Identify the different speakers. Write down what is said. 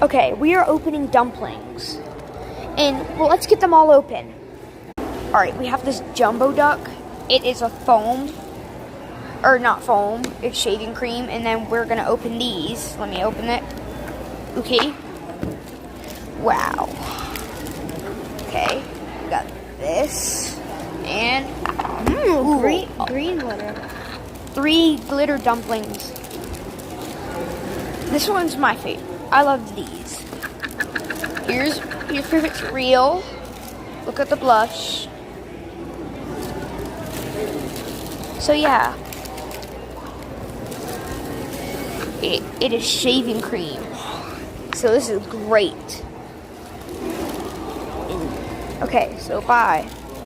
Speaker 1: Okay, we are opening dumplings. And, well, let's get them all open. Alright, we have this jumbo duck. It is a foam. Or not foam, it's shaving cream. And then we're going to open these. Let me open it. Okay. Wow. Okay, we got this. And,
Speaker 2: green glitter.
Speaker 1: 3 glitter dumplings. This one's my favorite. I love these. Here's if it's real. Look at the blush. So yeah. It is shaving cream. So this is great. Okay, so bye.